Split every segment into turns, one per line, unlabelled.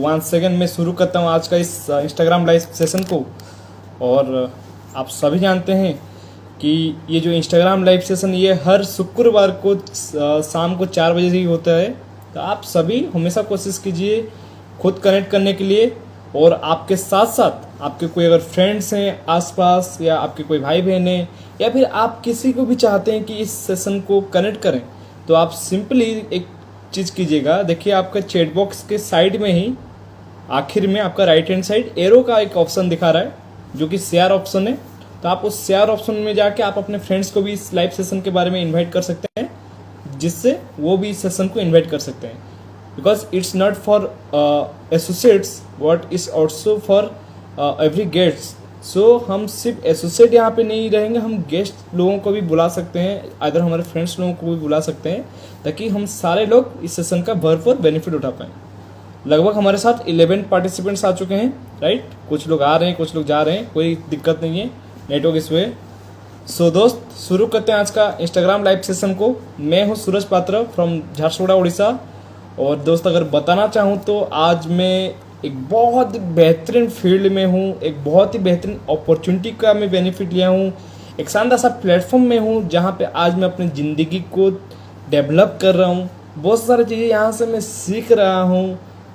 Once second मैं शुरू करता हूँ आज का इस इंस्टाग्राम लाइव सेशन को। और आप सभी जानते हैं कि ये जो इंस्टाग्राम लाइव सेशन ये हर शुक्रवार को शाम को 4 बजे ही होता है। तो आप सभी हमेशा कोशिश कीजिए खुद कनेक्ट करने के लिए, और आपके साथ साथ आपके कोई अगर फ्रेंड्स हैं आसपास, या आपके कोई भाई बहन हैं, या फिर आप किसी को भी चाहते हैं कि इस सेशन को कनेक्ट करें, तो आप सिंपली एक चीज़ कीजिएगा। देखिए आपका चैट बॉक्स के साइड में ही आखिर में आपका राइट हैंड साइड एरो का एक ऑप्शन दिखा रहा है जो कि शेयर ऑप्शन है। तो आप उस शेयर ऑप्शन में जाके आप अपने फ्रेंड्स को भी इस लाइव सेशन के बारे में इन्वाइट कर सकते हैं, जिससे वो भी इस सेशन को इन्वाइट कर सकते हैं। Because it's not for associates but it's also for every guests. So हम सिर्फ एसोसिएट यहाँ पे नहीं रहेंगे, हम गेस्ट लोगों को भी बुला सकते हैं, अदर हमारे फ्रेंड्स लोगों को भी बुला सकते हैं, ताकि हम सारे लोग इस सेशन का भरपूर बेनिफिट उठा पाएँ। लगभग हमारे साथ 11 पार्टिसिपेंट्स आ चुके हैं, राइट। कुछ लोग आ रहे हैं, कुछ लोग जा रहे हैं, कोई दिक्कत नहीं है, नेटवर्क इस वे। सो दोस्त, शुरू करते हैं आज का इंस्टाग्राम लाइव सेशन को। मैं हूँ सूरज पात्र फ्रॉम झारसुगुड़ा उड़ीसा। और दोस्त अगर बताना चाहूँ तो आज मैं एक बहुत बेहतरीन फील्ड में हूँ, एक बहुत ही बेहतरीन अपॉर्चुनिटी का मैं बेनिफिट लिया हूँ, एक शानदार सा प्लेटफॉर्म में हूँ जहाँ पे आज मैं अपनी ज़िंदगी को डेवलप कर रहा हूँ। बहुत सारी चीज़ें यहाँ से मैं सीख रहा हूँ,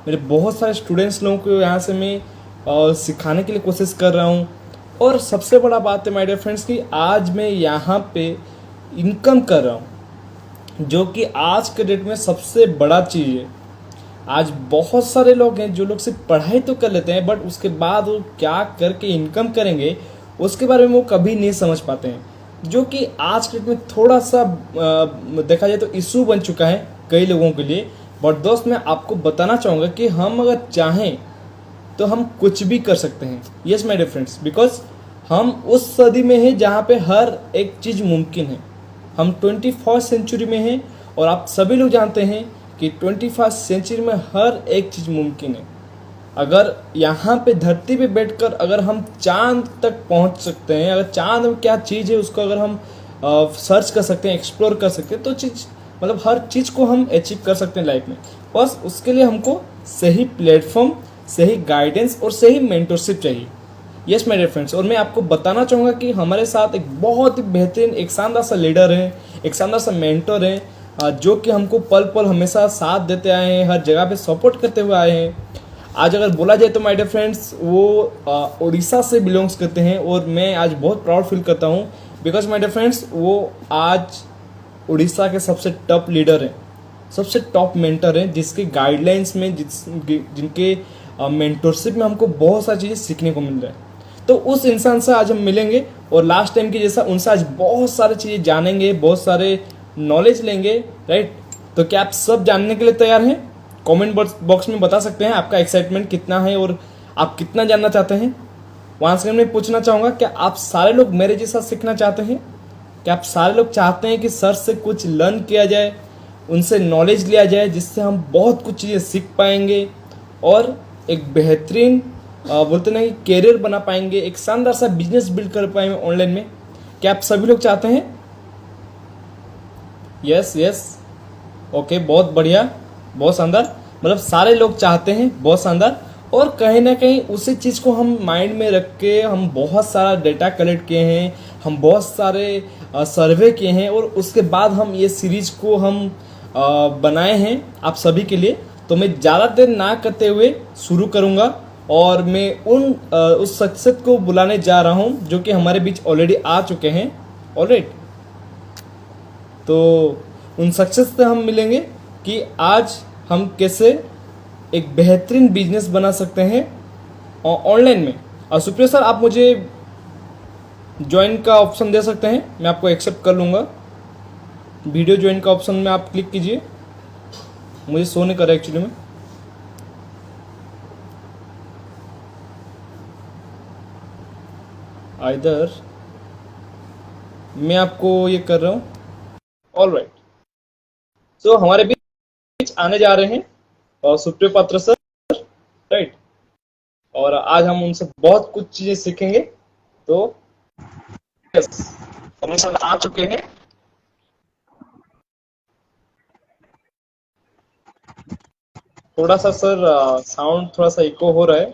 मेरे बहुत सारे स्टूडेंट्स लोगों को यहाँ से मैं सिखाने के लिए कोशिश कर रहा हूँ। और सबसे बड़ा बात है माय डियर फ्रेंड्स कि आज मैं यहाँ पे इनकम कर रहा हूँ, जो कि आज के डेट में सबसे बड़ा चीज़ है। आज बहुत सारे लोग हैं जो लोग सिर्फ पढ़ाई तो कर लेते हैं, बट उसके बाद वो क्या करके इनकम करेंगे उसके बारे में वो कभी नहीं समझ पाते हैं, जो कि आज के डेट में थोड़ा सा देखा जाए तो इशू बन चुका है कई लोगों के लिए। बट दोस्त, मैं आपको बताना चाहूँगा कि हम अगर चाहें तो हम कुछ भी कर सकते हैं। Yes my dear friends, because हम उस सदी में हैं जहाँ पे हर एक चीज़ मुमकिन है। हम 21st सेंचुरी में हैं, और आप सभी लोग जानते हैं कि 21st सेंचुरी में हर एक चीज़ मुमकिन है। अगर यहाँ पे धरती पे बैठकर अगर हम चांद तक पहुँच सकते हैं, अगर चांद में क्या चीज़ है उसको अगर हम सर्च कर सकते हैं, एक्सप्लोर कर सकते हैं, तो चीज़ मतलब हर चीज़ को हम अचीव कर सकते हैं लाइफ में। बस उसके लिए हमको सही प्लेटफॉर्म, सही गाइडेंस और सही मेंटरशिप चाहिए। यस माय डियर फ्रेंड्स, और मैं आपको बताना चाहूँगा कि हमारे साथ एक बहुत ही बेहतरीन, एक शानदार सा लीडर है, एक शानदार सा मेंटर है, जो कि हमको पल पल हमेशा साथ देते आए हैं, हर जगह पे सपोर्ट करते हुए आए हैं। आज अगर बोला जाए तो माय डियर फ्रेंड्स वो उड़ीसा से बिलोंग्स करते हैं, और मैं आज बहुत प्राउड फील करता हूँ, बिकॉज माय डियर फ्रेंड्स वो आज उड़ीसा के सबसे टॉप लीडर हैं, सबसे टॉप मेंटर हैं, जिसके गाइडलाइंस में जिनके मेंटरशिप में हमको बहुत सारी चीज़ें सीखने को मिल रहा है। तो उस इंसान से आज हम मिलेंगे, और लास्ट टाइम की जैसा उनसे आज बहुत सारी चीज़ें जानेंगे, बहुत सारे नॉलेज लेंगे, राइट। तो क्या आप सब जानने के लिए तैयार हैं? कमेंट बॉक्स में बता सकते हैं आपका एक्साइटमेंट कितना है और आप कितना जानना चाहते हैं। वहाँ से मैं पूछना चाहूँगा, क्या आप सारे लोग मेरे जैसा सीखना चाहते हैं? क्या आप सारे लोग चाहते हैं कि सर से कुछ लर्न किया जाए, उनसे नॉलेज लिया जाए, जिससे हम बहुत कुछ चीज़ें सीख पाएंगे और एक बेहतरीन बोलते ना कि कैरियर बना पाएंगे, एक शानदार सा बिजनेस बिल्ड कर पाएंगे ऑनलाइन में? क्या आप सभी लोग चाहते हैं? यस यस, ओके, बहुत बढ़िया, बहुत शानदार। मतलब सारे लोग चाहते हैं, बहुत शानदार। और कहीं ना कहीं उसी चीज़ को हम माइंड में रख के हम बहुत सारा डेटा कलेक्ट किए हैं, हम बहुत सारे सर्वे किए हैं, और उसके बाद हम ये सीरीज को हम बनाए हैं आप सभी के लिए। तो मैं ज़्यादा देर ना करते हुए शुरू करूँगा, और मैं उस शख्सियत को बुलाने जा रहा हूँ जो कि हमारे बीच ऑलरेडी आ चुके हैं, ऑलराइट। तो उन शख्सियत से हम मिलेंगे कि आज हम कैसे एक बेहतरीन बिजनेस बना सकते हैं ऑनलाइन में। और सुप्रिया सर, आप मुझे ज्वाइन का ऑप्शन दे सकते हैं, मैं आपको एक्सेप्ट कर लूँगा। वीडियो ज्वाइन का ऑप्शन में आप क्लिक कीजिए, मुझे शो नहीं कर रहा एक्चुअली में। इधर मैं आपको ये कर रहा हूँ, ऑलराइट। तो हमारे बीच आने जा रहे हैं सुप्रिय पात्र सर, राइट। और आज हम उनसे बहुत कुछ चीजें सीखेंगे। तो यस, हम सर आ चुके हैं। थोड़ा सा सर साउंड थोड़ा सा इको हो रहा है,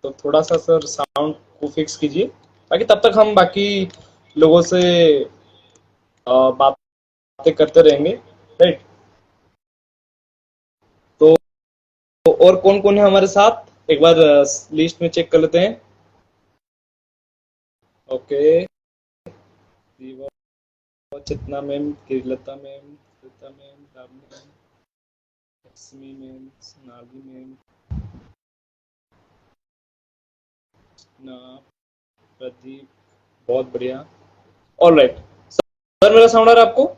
तो थोड़ा सा सर साउंड को फिक्स कीजिए, बाकी तब तक हम बाकी लोगों से बातें करते रहेंगे, राइट। तो और कौन कौन है हमारे साथ, एक बार लिस्ट में चेक कर लेते हैं। Okay, Chitna ma'am, Kirlata ma'am, Shweta ma'am, Ravni ma'am, Lakshmi ma'am, Sonali ma'am, ना, प्रदीप, बहुत बढ़िया। ऑल राइट सर, मेरा साउंड आ रहा है आपको?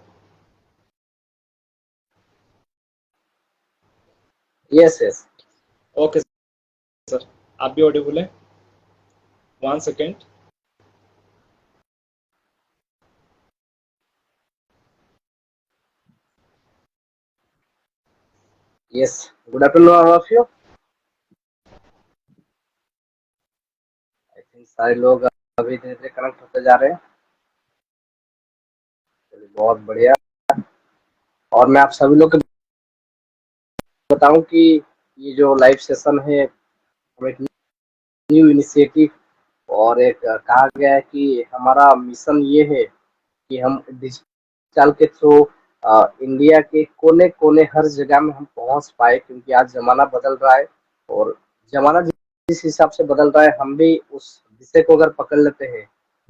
Yes yes.
ओके सर, आप भी ऑडिबल हैं। 1 second.
Yes, good afternoon all of you. I think सारे लोग अभी धीरे धीरे कनेक्ट होते जा रहे हैं। चलिए, बहुत बढ़िया। और मैं आप सभी लोग को बताऊं कि ये जो लाइव सेशन है, हम एक न्यू इनिशिएटिव और एक कहा गया है कि हमारा मिशन ये है कि हम डिजिटल के थ्रू इंडिया के कोने कोने हर जगह में हम पहुंच पाए, क्योंकि आज जमाना बदल रहा है। और जमाना जिस हिसाब से बदल रहा है, हम भी उस विषय को अगर पकड़ लेते हैं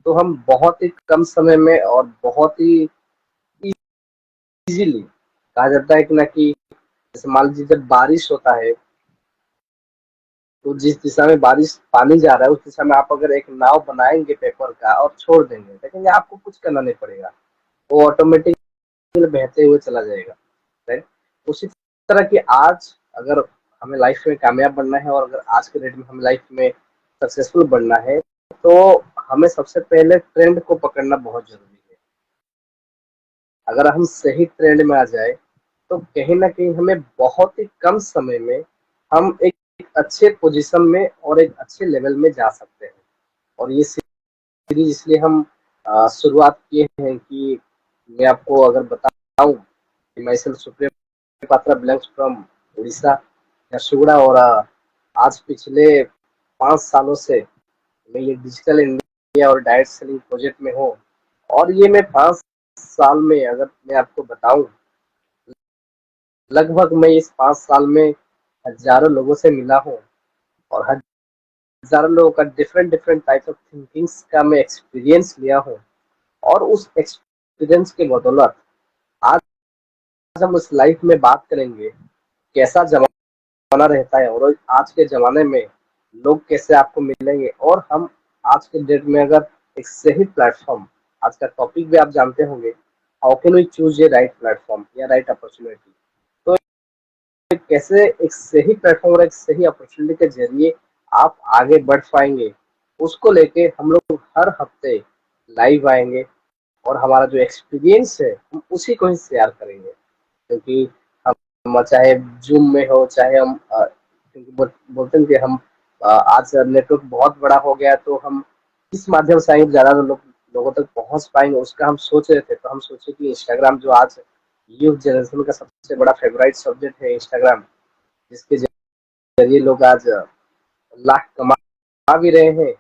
तो हम बहुत ही कम समय में और बहुत ही इजीली, कहा जाता है कि ना कि जैसे मान लीजिए जब बारिश होता है तो जिस दिशा में बारिश पानी जा रहा है उस दिशा में आप अगर एक नाव बनाएंगे पेपर का और छोड़ देंगे, लेकिन आपको कुछ करना नहीं पड़ेगा, वो ऑटोमेटिक बहते हुए चला जाएगा, राइट। उसी तरह की आज अगर हमें लाइफ में कामयाब बनना है और अगर आज के डेट में हमें लाइफ में सक्सेसफुल बनना है, तो हमें सबसे पहले ट्रेंड को पकड़ना बहुत जरूरी है। अगर हम सही ट्रेंड में आ जाए तो कहीं ना कहीं हमें बहुत ही कम समय में हम एक अच्छे पोजीशन में और एक अच्छे लेवल में जा सकते हैं। और ये सीरीज इसलिए हम शुरुआत किए हैं कि मैं आपको अगर बताऊं कि मैं सुप्रिया पात्रा बिलोंग्स फ्रॉम उड़ीसा, झारसुगुड़ा। और आज पिछले 5 सालों से मैं ये डिजिटल इंडिया और डायरेक्ट सेलिंग प्रोजेक्ट में हूँ। और ये मैं 5 साल में अगर मैं आपको बताऊं, लगभग मैं इस 5 साल में हजारों लोगों से मिला हूँ और हजारों लोगों का different different type of thinkings का मैं एक्सपीरियंस लिया हूँ। और उस एक्सपीरियंस के बदौलत आज हम उस लाइफ में बात करेंगे कैसा जमाना रहता है और आज के जमाने में लोग कैसे आपको मिलेंगे। और हम आज के डेट में अगर एक सही प्लेटफॉर्म, आज का टॉपिक भी आप जानते होंगे, how can we choose a right platform या राइट अपॉर्चुनिटी। तो कैसे एक सही प्लेटफॉर्म और एक सही अपॉर्चुनिटी के जरिए आप आगे बढ़ पाएंगे, उसको लेके हम लोग हर हफ्ते लाइव आएंगे और हमारा जो एक्सपीरियंस है हम उसी को ही शेयर करेंगे। क्योंकि हम चाहे जूम में हो, चाहे हम क्योंकि बोलते हैं कि हम आज नेटवर्क बहुत बड़ा हो गया, तो हम इस माध्यम से आएंगे ज्यादा लोगों तक पहुंच पाएंगे, उसका हम सोच रहे थे। तो हम सोचे कि इंस्टाग्राम जो आज यूथ जनरेशन का सबसे बड़ा फेवरेट सब्जेक्ट है, इंस्टाग्राम, जिसके जरिए लोग आज लाख कमा भी रहे हैं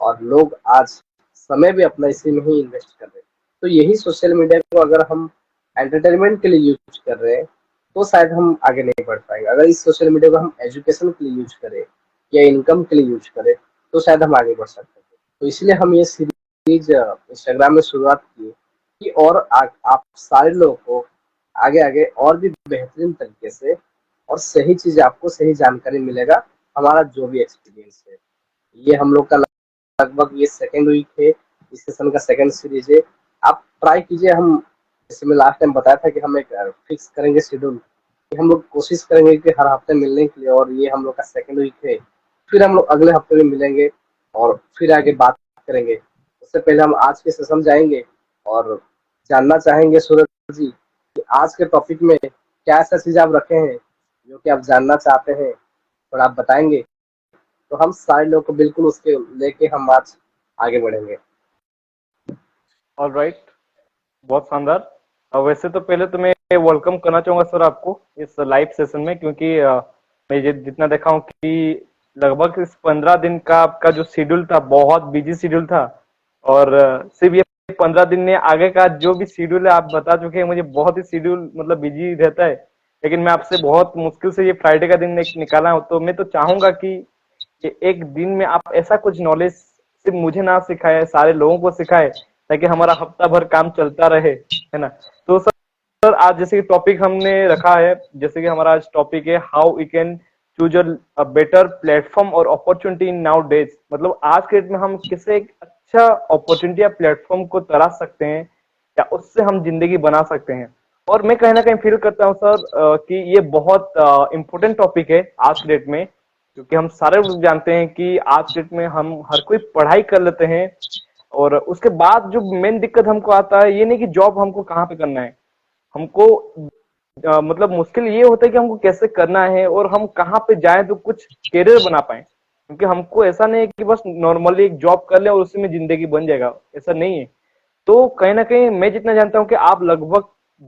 और लोग आज समय भी अपना इसी में ही इन्वेस्ट कर रहे हैं। तो यही सोशल मीडिया को अगर हम एंटरटेनमेंट के लिए यूज कर रहे हैं तो शायद हम आगे नहीं बढ़ पाएंगे। अगर इस सोशल मीडिया को हम एजुकेशन के लिए यूज करें या इनकम के लिए यूज करें तो शायद हम आगे बढ़ सकते हैं। तो इसलिए हम ये सीरीज इंस्टाग्राम में शुरुआत की कि और आप सारे लोगों को आगे आगे और भी बेहतरीन तरीके से और सही चीज, आपको सही जानकारी मिलेगा। हमारा जो भी एक्सपीरियंस है, ये हम लोग का लगभग ये सेकेंड वीक है, इस सेशन का सेकेंड सीरीज है। आप ट्राई कीजिए। हम जैसे मैं लास्ट टाइम बताया था कि हम एक फिक्स करेंगे शेड्यूल, कि हम लोग कोशिश करेंगे कि हर हफ्ते मिलने के लिए, और ये हम लोग का सेकेंड वीक है। फिर हम लोग अगले हफ्ते में मिलेंगे और फिर आगे बात करेंगे। उससे पहले हम आज के सेशन जाएंगे और जानना चाहेंगे सूरज जी कि आज के टॉपिक में क्या ऐसा चीज आप रखे हैं जो कि आप जानना चाहते हैं, और आप बताएंगे तो हम सारे लोग को बिल्कुल उसके लेके हम आज आगे बढ़ेंगे।
ऑल राइट, बहुत शानदार। वैसे तो पहले तो मैं वेलकम करना चाहूंगा सर आपको इस लाइव सेशन में, क्योंकि मैं जितना देखा हूँ कि लगभग इस 15 दिन का आपका जो शेड्यूल था बहुत बिजी शेड्यूल था। और सिर्फ ये 15 दिन में आगे का जो भी शेड्यूल है आप बता चुके हैं मुझे, बहुत ही शेड्यूल मतलब बिजी रहता है। लेकिन मैं आपसे बहुत मुश्किल से ये फ्राइडे का दिन निकाला हूँ, तो मैं तो चाहूंगा कि एक दिन में आप ऐसा कुछ नॉलेज सिर्फ मुझे ना सिखाए, सारे लोगों को सिखाए, ताकि हमारा हफ्ता भर काम चलता रहे, है ना। तो सर आज जैसे कि टॉपिक हमने रखा है, जैसे कि हमारा आज टॉपिक है how we can choose a better platform और अपॉर्चुनिटी इन नाउ डेज। मतलब आज के डेट में हम किसे एक अच्छा अपॉर्चुनिटी या प्लेटफॉर्म को तलाश सकते हैं या उससे हम जिंदगी बना सकते हैं। और मैं कहीं ना कहीं फील करता हूँ सर कि ये बहुत इम्पोर्टेंट टॉपिक है आज के डेट में, क्योंकि हम सारे लोग जानते हैं कि आज के डेट में हम हर कोई पढ़ाई कर लेते हैं, और उसके बाद जो मेन दिक्कत हमको आता है ये नहीं कि जॉब हमको कहाँ पे करना है, हमको मतलब मुश्किल ये होता है कि हमको कैसे करना है और हम कहाँ पे जाएं तो कुछ करियर बना पाए। क्योंकि हमको ऐसा नहीं है कि बस नॉर्मली एक जॉब कर ले और उसी में जिंदगी बन जाएगा, ऐसा नहीं है। तो कहीं ना कहीं मैं जितना जानता हूँ कि आप लगभग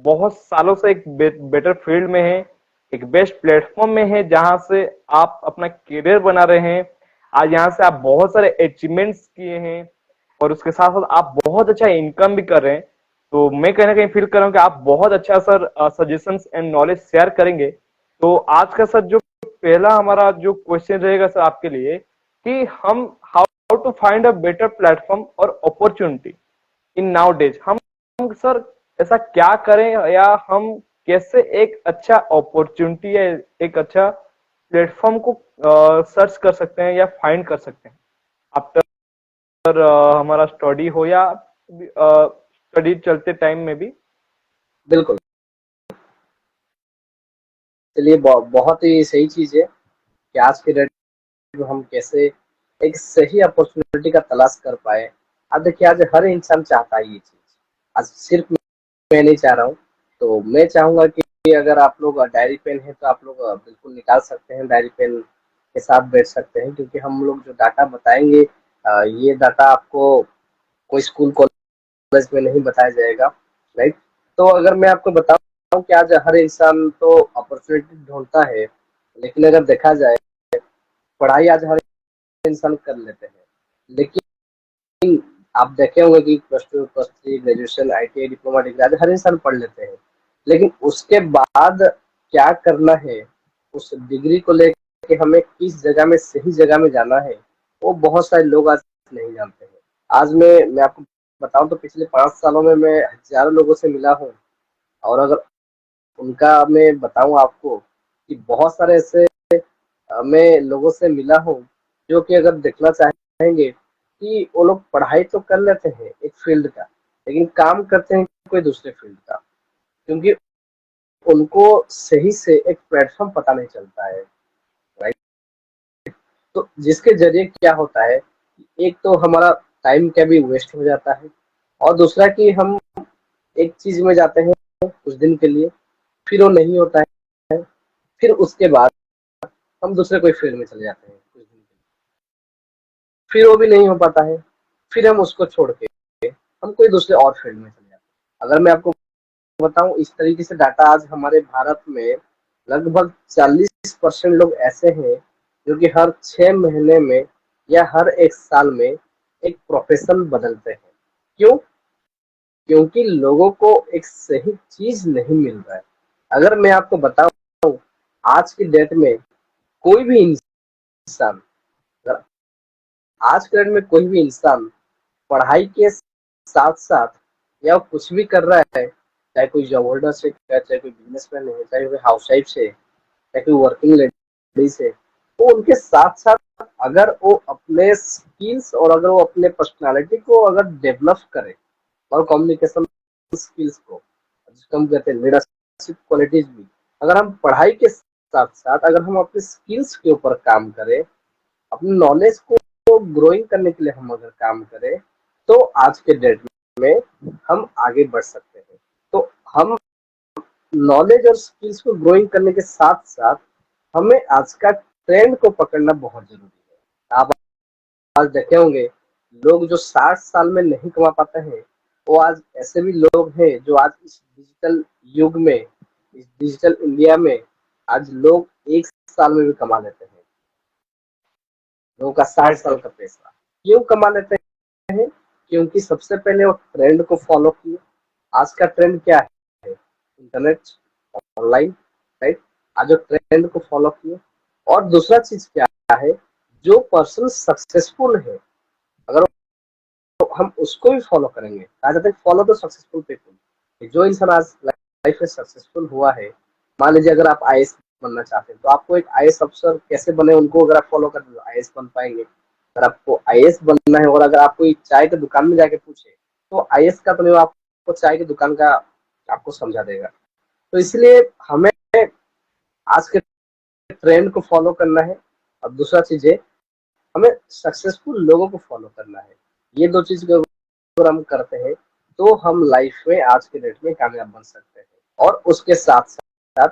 बहुत सालों से एक बेटर फील्ड में है, एक बेस्ट प्लेटफॉर्म में है, जहां से आप अपना करियर बना रहे हैं। आज यहाँ से आप बहुत सारे अचीवमेंट्स किए हैं और उसके साथ साथ आप बहुत अच्छा इनकम भी कर रहे हैं। तो मैं कहीं ना कहीं फील कर रहा हूँ कि आप बहुत अच्छा sir suggestions and knowledge share करेंगे। तो आज का सर जो पहला हमारा जो क्वेश्चन रहेगा सर आपके लिए, कि हम how to find a better platform और अपॉर्चुनिटी इन नाउ डेज। हम सर ऐसा क्या करें या हम कैसे एक अच्छा अपॉर्चुनिटी या एक अच्छा प्लेटफॉर्म को सर्च कर सकते हैं या फाइंड कर सकते हैं आफ्टर हमारा स्टडी हो या स्टडी चलते टाइम में भी।
बिल्कुल। चलिए बहुत ही सही चीज है कि आज के डेट में हम कैसे एक सही अपॉर्चुनिटी का तलाश कर पाए। अब देखिए, आज हर इंसान चाहता है ये चीज। आज सिर्फ मैं नहीं चाह रहा हूँ। तो मैं चाहूंगा कि अगर आप लोग डायरी पेन है तो आप लोग बिल्कुल निकाल सकते हैं, डायरी पेन के साथ बैठ सकते हैं, क्योंकि हम लोग जो डाटा बताएंगे ये डाटा आपको कोई स्कूल कॉलेज में नहीं बताया जाएगा। राइट। तो अगर मैं आपको बताऊं कि आज हर इंसान तो अपॉर्चुनिटी ढूंढता है, लेकिन अगर देखा जाए पढ़ाई आज हर इंसान कर लेते हैं, लेकिन आप देखे होंगे कि plus two plus three graduation ITI diploma degree आज हर इंसान पढ़ लेते हैं, लेकिन उसके बाद क्या करना है, उस डिग्री को लेके हमें किस जगह में सही जगह में जाना है, वो बहुत सारे लोग आज नहीं जानते हैं। आज मैं आपको बताऊं तो पिछले 5 सालों में मैं हजारों लोगों से मिला हूँ। और अगर उनका मैं बताऊं आपको कि बहुत सारे ऐसे मैं लोगों से मिला हूँ जो कि अगर देखना चाहेंगे कि वो लोग पढ़ाई तो कर लेते हैं एक फील्ड का, लेकिन काम करते हैं कोई दूसरे फील्ड का, क्योंकि उनको सही से एक प्लेटफॉर्म पता नहीं चलता है। राइट। तो जिसके जरिए क्या होता है, एक तो हमारा टाइम का भी वेस्ट हो जाता है, और दूसरा कि हम एक चीज में जाते हैं कुछ दिन के लिए, फिर वो नहीं होता है, फिर उसके बाद हम दूसरे कोई फील्ड में चले जाते हैं कुछ दिन के लिए, फिर वो भी नहीं हो पाता है, फिर हम उसको छोड़ के हम कोई दूसरे और फील्ड में चले जाते हैं। अगर मैं आपको बताऊं, इस तरीके से डाटा आज हमारे भारत में लगभग 40% लोग ऐसे हैं जो कि हर 6 महीने में या हर एक साल में एक प्रोफेशन बदलते हैं। क्यों? क्योंकि लोगों को एक सही चीज नहीं मिल रहा है। अगर मैं आपको बताऊं, आज की डेट में कोई भी इंसान, अगर आज के डेट में कोई भी इंसान पढ़ाई के साथ साथ या कुछ भी कर रहा है, चाहे कोई जॉब होल्डर से, चाहे कोई बिजनेसमैन है, चाहे कोई हाउस वाइफ से, चाहे कोई वर्किंग लेडीज है, तो उनके साथ साथ अगर वो अपने स्किल्स और अगर वो अपने पर्सनालिटी को अगर डेवलप करे और कम्युनिकेशन स्किल्स को, जिसको हम कहते हैं लीडरशिप क्वालिटीज भी, अगर हम पढ़ाई के साथ साथ अगर हम अपने स्किल्स के ऊपर काम करें, अपने नॉलेज को ग्रोइंग करने के लिए हम अगर काम करें, तो आज के डेट में हम आगे बढ़ सकते हैं। तो हम नॉलेज और स्किल्स को ग्रोइंग करने के साथ साथ हमें आज का ट्रेंड को पकड़ना बहुत जरूरी है। आप आज देखे होंगे लोग जो 60 साल में नहीं कमा पाते हैं, वो आज ऐसे भी लोग हैं जो आज इस डिजिटल युग में, इस डिजिटल इंडिया में आज लोग एक साल में भी कमा लेते हैं, लोगों का 7 साल
सर।
का पैसा क्यों कमा लेते हैं? क्योंकि सबसे पहले वो ट्रेंड को फॉलो किए। आज का ट्रेंड क्या है? Internet, online, right? आज जो ट्रेंड को फॉलो किए। और दूसरा चीज क्या है? जो पर्सन सक्सेसफुल है, अगर तो हम उसको भी फॉलो करेंगे। कहा जाता है फॉलो द सक्सेसफुल पीपल। जो इंसान आज लाइफ में सक्सेसफुल हुआ है, मान लीजिए अगर आप आईएएस बनना चाहते हैं तो आपको एक आईएएस अफसर कैसे बने उनको अगर आप फॉलो कर आईएएस बन पाएंगे। अगर आपको आईएएस बनना है और अगर आप कोई चाय की दुकान में जाके पूछे तो आईएएस का तो नहीं, आपको चाय की दुकान का आपको समझा देगा। तो इसलिए हमें आज के ट्रेंड को फॉलो करना है और दूसरा चीज है हमें सक्सेसफुल लोगों को फॉलो करना है। ये दो चीज को अगर हम करते हैं तो हम लाइफ में आज के डेट में कामयाब बन सकते हैं। और उसके साथ साथ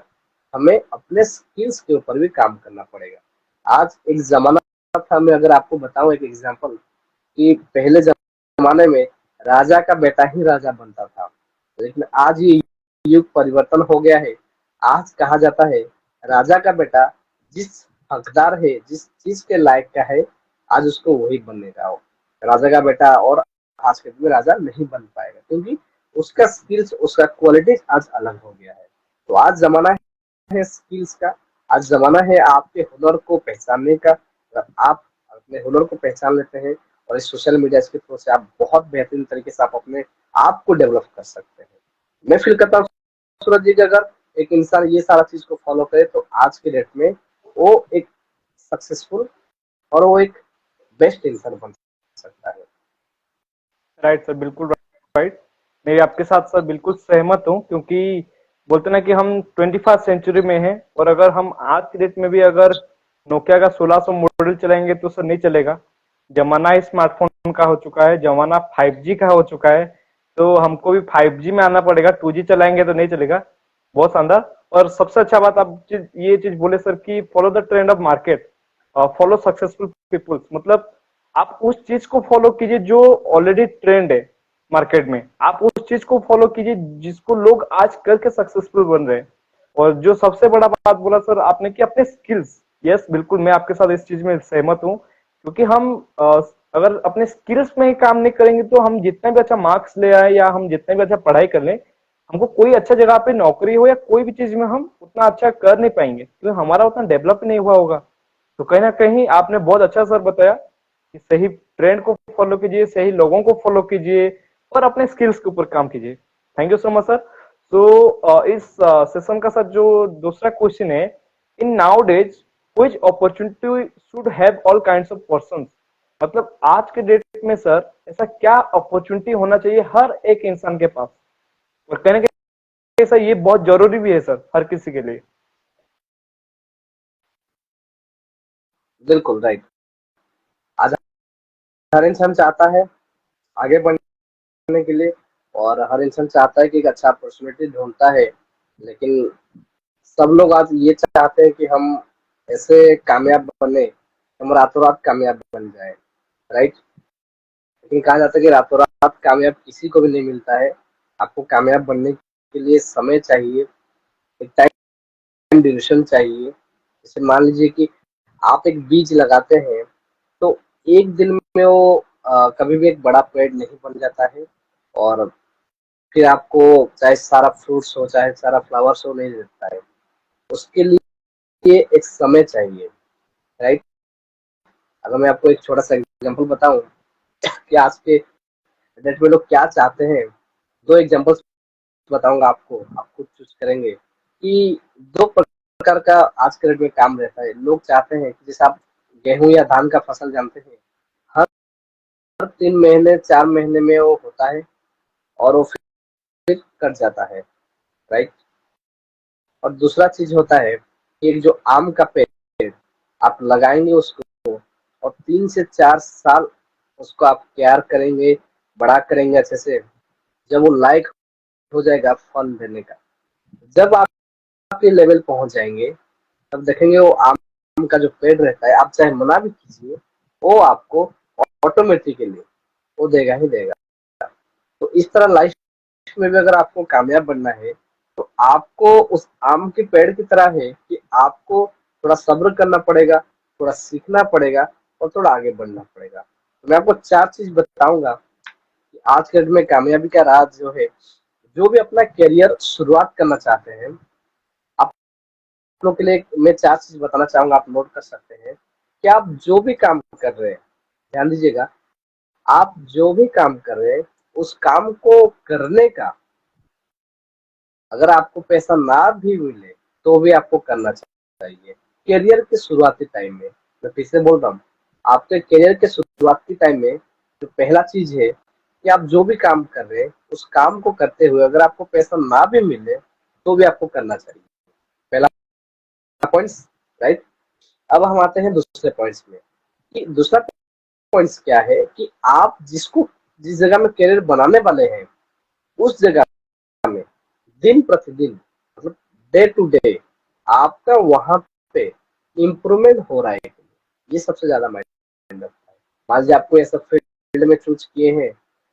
हमें अपने स्किल्स के ऊपर भी काम करना पड़ेगा। आज एक जमाना था, मैं अगर आपको बताऊं एक एग्जांपल, कि पहले जमाने में राजा का बेटा ही राजा बनता था, लेकिन आज ये युग परिवर्तन हो गया है। आज कहा जाता है राजा का बेटा जिस हकदार है, जिस चीज के लायक का है, आज उसको वही बनने का हो। राजा का बेटा और आज के में राजा नहीं बन पाएगा क्योंकि उसका स्किल्स, उसका क्वालिटी आज अलग हो गया है। तो आज जमाना है स्किल्स का, आज जमाना है आपके हुनर को पहचानने का। अगर आप अपने हुनर को पहचान लेते हैं और इस सोशल मीडिया के थ्रू से आप बहुत बेहतरीन तरीके से आप अपने आप को डेवलप कर सकते हैं। मैं फील करता हूँ सूरज जी कि अगर एक इंसान ये सारा चीज को फॉलो करे तो आज के डेट में वो एक सक्सेसफुल और वो एक बेस्ट इंसान बन सकता है।
राइट सर, बिल्कुल राइट। मैं आपके साथ सर बिल्कुल सहमत हूँ, क्योंकि बोलते ना कि हम 21st सेंचुरी में हैं, और अगर हम आज की डेट में भी अगर नोकिया का 1600 मॉडल चलाएंगे तो सर नहीं चलेगा। जमाना स्मार्टफोन का हो चुका है, जमाना 5G का हो चुका है, तो हमको भी 5G में आना पड़ेगा। 2G चलाएंगे तो नहीं चलेगा। बहुत शानदार। और सबसे अच्छा बात आप ये चीज बोले सर कि follow the trend of market, follow successful peoples. मतलब आप उस चीज को फॉलो कीजिए जो ऑलरेडी ट्रेंड है मार्केट में। आप उस चीज को फॉलो कीजिए जिसको लोग आज करके सक्सेसफुल बन रहे हैं। और जो सबसे बड़ा बात बोला सर आपने कि अपने स्किल्स, यस बिल्कुल मैं आपके साथ इस चीज में सहमत हूँ। क्योंकि हम अगर अपने स्किल्स में ही काम नहीं करेंगे तो हम जितना भी अच्छा मार्क्स ले आए या हम जितना भी अच्छा पढ़ाई कर लें, हमको कोई अच्छा जगह पे नौकरी हो या कोई भी चीज में हम उतना अच्छा कर नहीं पाएंगे, क्योंकि हमारा उतना डेवलप नहीं हुआ होगा। तो कहीं ना कहीं आपने बहुत अच्छा सर बताया कि सही ट्रेंड को फॉलो कीजिए, सही लोगों को फॉलो कीजिए, और अपने स्किल्स के ऊपर काम कीजिए। Thank you so much sir. So इस सेशन का सर जो दूसरा क्वेश्चन है, in now days which opportunity should have all kinds of persons. मतलब आज के डेट में सर ऐसा क्या अपॉर्चुनिटी होना चाहिए हर एक इंसान के पास, और कहने के सर ये बहुत जरूरी भी है सर हर किसी के लिए।
बिल्कुल राइट। आज हर इंसान चाहता है आगे बढ़ने के लिए, और हर इंसान चाहता है कि एक अच्छा अपॉर्चुनिटी ढूंढता है। लेकिन सब लोग आज ये चाहते हैं कि हम ऐसे कामयाब बने, हम रातों रात कामयाब बन जाए, राइट? लेकिन कहा जाता है कि रातों रात कामयाब किसी को भी नहीं मिलता है। आपको कामयाब बनने के लिए समय चाहिए, एक टाइम ड्यूरेशन चाहिए। जैसे मान लीजिए कि आप एक बीज लगाते हैं तो एक दिन में वो कभी भी एक बड़ा पेड़ नहीं बन जाता है, और फिर आपको चाहे सारा फ्रूट्स हो चाहे सारा फ्लावर्स हो नहीं देता है। उसके लिए एक समय चाहिए, राइट? अगर मैं आपको एक छोटा सा एग्जांपल बताऊं कि आज के डेट में लोग क्या चाहते हैं, दो एग्जांपल्स बताऊंगा आपको, आप खुद चूज करेंगे कि दो प्रकार का आज के डेट में काम रहता है। लोग चाहते हैं कि जैसे आप गेहूं या धान का फसल जानते हैं, हर 3 महीने 4 महीने में वो होता है और वो फिर कट जाता है, राइट? और दूसरा चीज होता है कि एक जो आम का पेड़ आप लगाएंगे उसको, और 3 से 4 साल उसको आप केयर करेंगे, बड़ा करेंगे अच्छे से। जब वो लायक हो जाएगा फल देने का, जब आप के लेवल पहुंच जाएंगे, तब देखेंगे वो आम का जो पेड़ रहता है, आप चाहे मना भी कीजिए, वो आपको ऑटोमेटिकली वो देगा ही देगा। तो इस तरह लाइफ में भी अगर आपको कामयाब बनना है तो आपको उस आम के पेड़ की तरह है कि आपको थोड़ा सब्र करना पड़ेगा, थोड़ा सीखना पड़ेगा और थोड़ा आगे बढ़ना पड़ेगा। तो मैं आपको 4 चीज बताऊंगा कि आज के डेट में कामयाबी का राज जो है, जो भी अपना करियर शुरुआत करना चाहते हैं, आप लोग के लिए मैं 4 चीज बताना चाहूंगा, आप नोट कर सकते हैं कि आप जो भी काम कर रहे हैं, ध्यान दीजिएगा, आप जो भी काम कर रहे हैं उस काम को करने का अगर आपको पैसा ना भी मिले तो भी आपको करना चाहिए। करियर के शुरुआती टाइम में, मैं फिर से बोल रहा हूँ, आपके करियर के शुरुआती टाइम में जो पहला चीज है कि आप जो भी काम कर रहे हैं उस काम को करते हुए अगर आपको पैसा ना भी मिले तो भी आपको करना चाहिए। पहला पॉइंट्स, राइट। अब हम आते हैं दूसरे पॉइंट्स में कि दूसरा पॉइंट्स क्या है कि आप जिस जगह में करियर बनाने वाले हैं उस जगह में दिन प्रतिदिन, मतलब डे टू डे, आपका वहां पे इम्प्रूवमेंट हो रहा है, ये सबसे ज्यादा मायने रखता है। मान लीजिए आपको ऐसा फील्ड में चूज किए हैं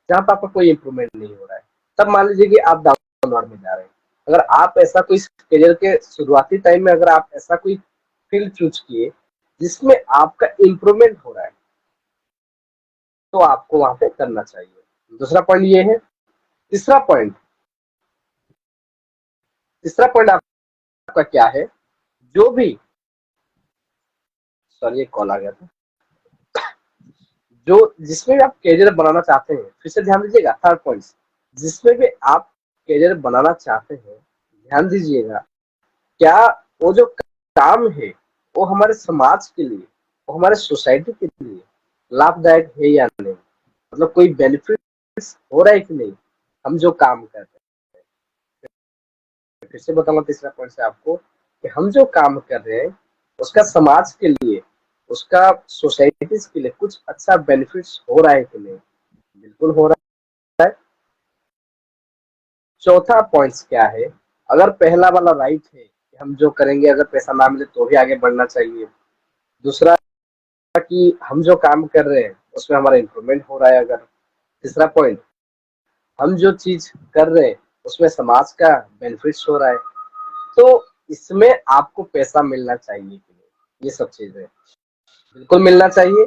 जहां पर आपका कोई इम्प्रूवमेंट नहीं हो रहा है, तब मान लीजिए कि आप डाउनवर्ड में जा रहे हैं। अगर आप ऐसा कोई करियर के शुरुआती टाइम में अगर आप ऐसा कोई फील्ड चूज किए जिसमें आपका इम्प्रूवमेंट हो रहा है तो आपको वहां पे करना चाहिए। दूसरा पॉइंट ये है। तीसरा पॉइंट तीसरा पॉइंट आपका क्या है, जो भी, सॉरी एक कॉल आ गया था, जो जिसमें भी आप करियर बनाना चाहते हैं, फिर से ध्यान दीजिएगा, थर्ड पॉइंट, जिसमें भी आप करियर बनाना चाहते हैं ध्यान दीजिएगा, क्या वो जो काम है वो हमारे समाज के लिए, वो हमारे सोसाइटी के लिए लाभदायक है या नहीं, मतलब कोई बेनिफिट हो रहा है कि नहीं हम जो काम कर रहे हैं। फिर से बताऊंगा तीसरा पॉइंट से आपको कि हम जो काम कर रहे हैं उसका समाज के लिए, उसका सोसाइटीज के लिए कुछ अच्छा बेनिफिट्स हो रहा है कि नहीं, बिल्कुल हो रहा है। चौथा पॉइंट्स क्या है, अगर पहला वाला राइट है कि हम जो करेंगे अगर पैसा ना मिले तो भी आगे बढ़ना चाहिए, दूसरा कि हम जो काम कर रहे हैं उसमें हमारा इम्प्रूवमेंट हो रहा है, अगर तीसरा पॉइंट हम जो चीज कर रहे हैं उसमें समाज का बेनिफिट्स हो रहा है, तो इसमें आपको पैसा मिलना चाहिए कि नहीं, ये सब चीजें बिल्कुल मिलना चाहिए।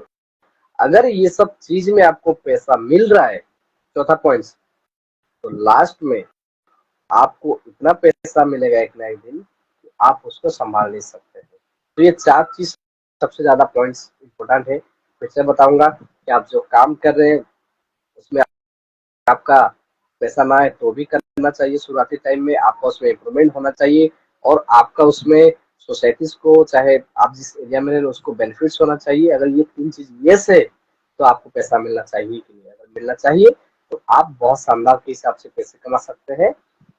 अगर ये सब चीज में आपको पैसा मिल रहा है, चौथा पॉइंट, तो लास्ट में आपको इतना पैसा मिलेगा एक ना एक दिन कि आप उसको संभाल नहीं सकते हैं। तो ये 4 चीज सबसे ज्यादा पॉइंट्स इंपॉर्टेंट है। फिर से बताऊंगा कि आप जो काम कर रहे हैं उसमें आपका पैसा ना है तो भी करना चाहिए, शुरुआती टाइम में आपका उसमें इम्प्रूवमेंट होना चाहिए और आपका उसमें सोसाइटीज को, चाहे आप जिस एरिया में रहे उसको बेनिफिट्स होना चाहिए। अगर ये 3 चीज यस है तो आपको पैसा मिलना चाहिए कि नहीं, अगर मिलना चाहिए तो आप बहुत शानदार के हिसाब से पैसे कमा सकते हैं।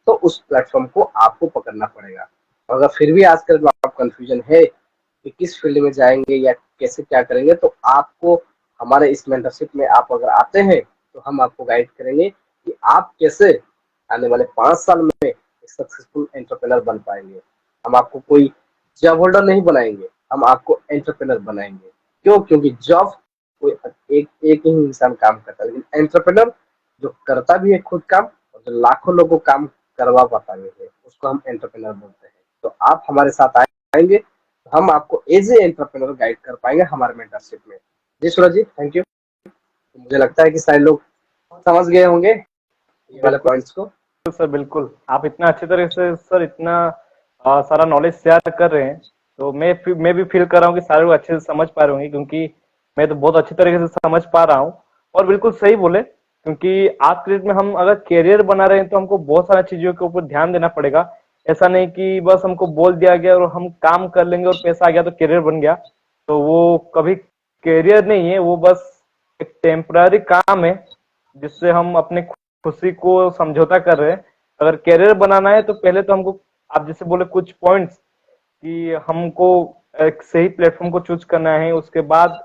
तो उस प्लेटफॉर्म को आपको पकड़ना पड़ेगा। और अगर फिर भी आजकल आप कंफ्यूजन है कि किस फील्ड में जाएंगे या कैसे क्या करेंगे, तो आपको हमारे इस मेंटरशिप में आप अगर आते हैं तो हम आपको गाइड करेंगे कि आप कैसे आने वाले 5 साल में एक सक्सेसफुल एंटरप्रेनर बन पाएंगे। हम आपको कोई जॉब होल्डर नहीं बनाएंगे, हम आपको एंटरप्रेनर बनाएंगे। क्यों? क्योंकि जॉब कोई एक ही इंसान काम करता है, लेकिन एंटरप्रेनर जो करता भी है खुद काम और जो लाखों लोगों को काम करवा पाता भी है उसको हम एंटरप्रेनर बोलते हैं। तो आप हमारे साथ आएंगे तो हम आपको एज ए एंटरप्रेनर गाइड कर पाएंगे हमारे मेंटरशिप में। जी सूरज जी, थैंक यू। तो मुझे लगता है कि सारे लोग समझ गए होंगे ये वाले
बिल्कुल
पॉइंट्स को।
सर, बिल्कुल आप इतना अच्छी तरह से सर इतना सारा नॉलेज शेयर कर रहे हैं, तो मैं भी फील कर रहा हूँ कि सारे लोग अच्छे से समझ पा रहे होंगे, क्योंकि मैं तो बहुत अच्छी तरीके से समझ पा रहा हूँ। और बिल्कुल सही बोले, क्योंकि आज के डेट में हम अगर करियर बना रहे हैं तो हमको बहुत सारी चीजों के ऊपर ध्यान देना पड़ेगा। ऐसा नहीं कि बस हमको बोल दिया गया और हम काम कर लेंगे और पैसा आ गया तो करियर बन गया, तो वो कभी करियर नहीं है, वो बस एक टेम्पररी काम है जिससे हम अपने खुशी को समझौता कर रहे हैं। अगर करियर बनाना है तो पहले तो हमको, आप जैसे बोले कुछ पॉइंट्स, कि हमको एक सही प्लेटफॉर्म को चूज करना है, उसके बाद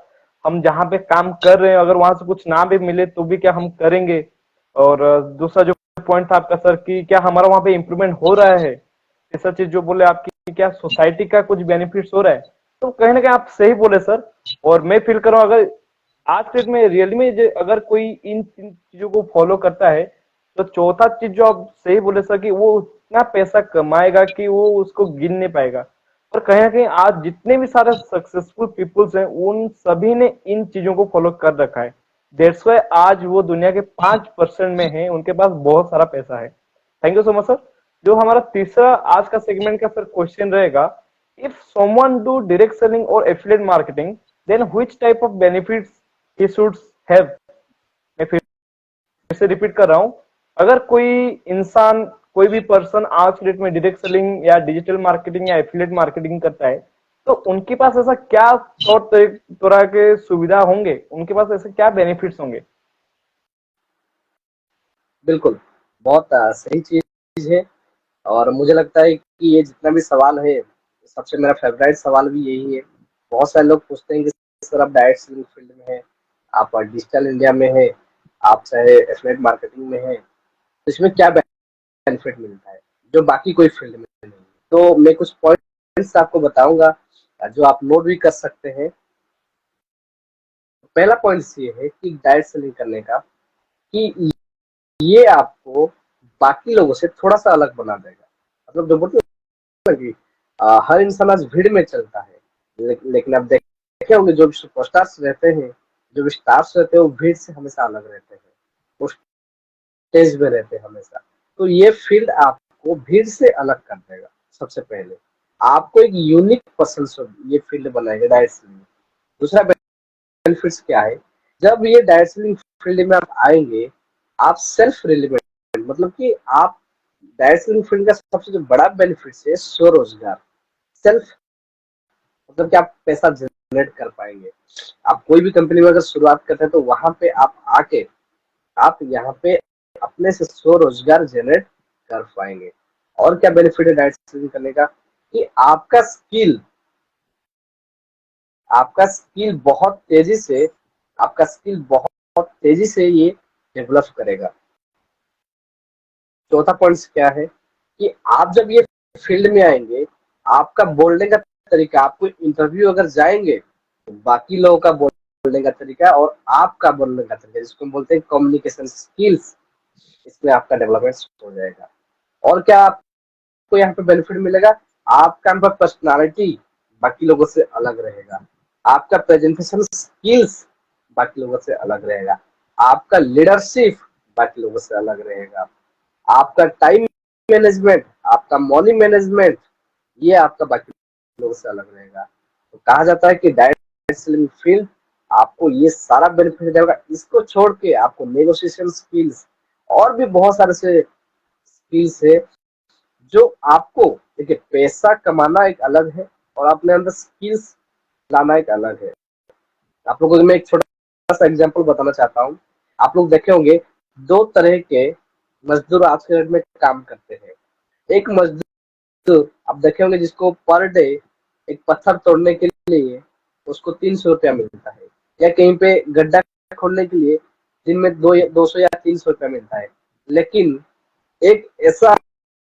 हम जहाँ पे काम कर रहे हैं अगर वहां से कुछ ना भी मिले तो भी क्या हम करेंगे। और दूसरा जो पॉइंट था आपका सर, कि क्या हमारा वहां पे इम्प्रूवमेंट हो रहा है, तीसरा चीज जो बोले आपकी, क्या सोसाइटी का कुछ बेनिफिट्स हो रहा है। तो कहीं ना कहीं आप सही बोले सर। और मैं फील कर रहा हूँ, अगर आज के डेट में रियल में अगर कोई इन तीन चीजों को फॉलो करता है तो चौथा चीज जो आप सही बोले सर कि वो उतना पैसा कमाएगा कि वो उसको गिन नहीं पाएगा। और कहीं ना कहीं आज जितने भी सारे सक्सेसफुल पीपुल्स हैं उन सभी ने इन चीजों को फॉलो कर रखा है। दैट्स वाई आज वो दुनिया के 5% में है, उनके पास बहुत सारा पैसा है। Thank you so much sir. जो हमारा तीसरा आज का सेगमेंट का सर क्वेश्चन रहेगा, if someone do direct selling और affiliate marketing then which type of benefits he should have. मैं फिर से रिपीट कर रहा हूं, अगर कोई इंसान, कोई भी पर्सन आज की डेट में डायरेक्ट सेलिंग या डिजिटल मार्केटिंग या एफिलिएट मार्केटिंग करता है, तो उनके पास ऐसा क्या तौर तरह के सुविधा होंगे, उनके पास ऐसे क्या बेनिफिट्स होंगे।
बिल्कुल, बहुत सही चीज है। और मुझे लगता है कि ये जितना भी सवाल है, सबसे मेरा फेवरेट सवाल भी यही है। बहुत सारे लोग पूछते हैं कि सर आप डायरेक्ट सेलिंग फील्ड में है, आप डिजिटल इंडिया में है, आप चाहे एफिलिएट मार्केटिंग में है, तो इसमें क्या बेनिफिट मिलता है जो बाकी कोई फील्ड में नहीं। तो मैं कुछ पॉइंट्स आपको बताऊंगा जो आप नोट भी कर सकते हैं। पहला पॉइंट ये है कि डायरेक्ट सेलिंग करने का, कि ये आपको बाकी लोगों से थोड़ा सा अलग बना देगा। मतलब जो बोलते हैं ना कि हर इंसान आज भीड़ में चलता है, लेकिन आप देखे होंगे जो भी सुपरस्टार्स रहते हैं, जो भी स्टार्स रहते हैं, वो भीड़ से हमेशा अलग रहते हैं, वो स्टेज में रहते हैं हमेशा। तो ये फील्ड आपको भीड़ से अलग कर देगा। सबसे पहले आपको एक यूनिक पर्सन ये फील्ड बनाएगा डायरेक्ट सेलिंग। दूसरा बेनिफिट्स क्या है, जब ये डायरेक्ट सेलिंग फील्ड में आप आएंगे, आप सेल्फ रिलेवेंट, मतलब कि आप डायरेक्ट सेलिंग फील्ड का सबसे जो बड़ा बेनिफिट है स्वरोजगार। सेल्फ मतलब कि आप पैसा जनरेट कर पाएंगे। आप कोई भी कंपनी में अगर शुरुआत करते हैं तो वहां पे आप आके आप यहाँ पे अपने से स्वरोजगार जनरेट कर पाएंगे। और क्या बेनिफिट है डायरेक्ट सेलिंग करने का, कि आपका स्किल बहुत तेजी से ये डेवलप करेगा। चौथा पॉइंट क्या है, कि आप जब ये फील्ड में आएंगे, आपका बोलने का तरीका, आपको इंटरव्यू अगर जाएंगे तो बाकी लोगों का बोलने का तरीका और आपका बोलने का तरीका, जिसको हम बोलते हैं कम्युनिकेशन स्किल्स, इसमें आपका डेवलपमेंट हो जाएगा। और क्या आपको यहाँ पे बेनिफिट मिलेगा, आपका यहाँ पर पर्सनालिटी बाकी लोगों से अलग रहेगा, आपका प्रेजेंटेशन स्किल्स बाकी लोगों से अलग रहेगा, आपका लीडरशिप बाकी लोगों से अलग रहेगा, आपका टाइम मैनेजमेंट, आपका मनी मैनेजमेंट, ये आपका बाकी लोगों से अलग रहेगा। तो कहा जाता है कि डायरेक्ट सेलिंग फील्ड आपको ये सारा बेनिफिट देगा। इसको छोड़ के आपको नेगोशिएशन स्किल्स और भी बहुत सारे से स्किल्स है जो आपको, देखिए पैसा कमाना एक अलग है और अपने अंदर स्किल्स लाना एक अलग है। आप लोगों को मैं एक छोटा सा एग्जांपल बताना चाहता हूँ। आप लोग देखे होंगे दो तरह के मजदूर आज के डेट में काम करते हैं। एक मजदूर आप देखे होंगे जिसको पर डे एक पत्थर तोड़ने के लिए उसको 300 रुपया मिलता है, या कहीं पे गड्ढा खोदने के लिए दिन में 200 या 300 रुपया मिलता है। लेकिन एक ऐसा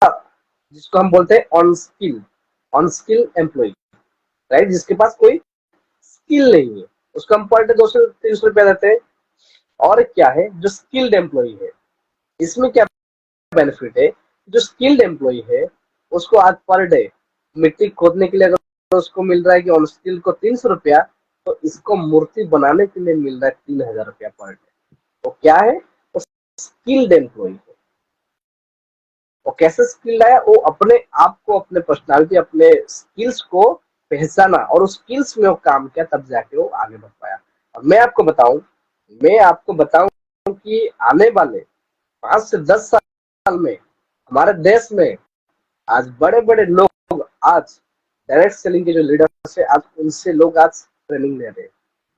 जिसको हम बोलते हैं ऑन स्किल एम्प्लॉय, राइट, जिसके पास कोई स्किल नहीं है, उसको हम पर डे 200 300 रुपया देते हैं। और क्या है, जो स्किल्ड एम्प्लॉय है, इसमें क्या बेनिफिट है, जो स्किल्ड एम्प्लॉय है उसको आज पर डे मिट्टी खोदने के लिए अगर उसको मिल रहा है कि ऑन स्किल को 300 रुपया, तो इसको मूर्ति बनाने के लिए मिल रहा है 3000 रुपया पर डे। तो क्या है, वो स्किल्ड एम्प्लॉय है। वो कैसे स्किल आया, वो अपने आप को, अपने पर्सनालिटी, अपने स्किल्स को पहचाना और उस स्किल्स में वो काम किया, तब जाके वो आगे बढ़ पाया। और मैं आपको बताऊं कि आने वाले 5 से 10 साल में हमारे देश में आज बड़े बड़े लोग, आज डायरेक्ट सेलिंग के जो लीडर्स है, आज उनसे लोग आज ट्रेनिंग ले रहे हैं।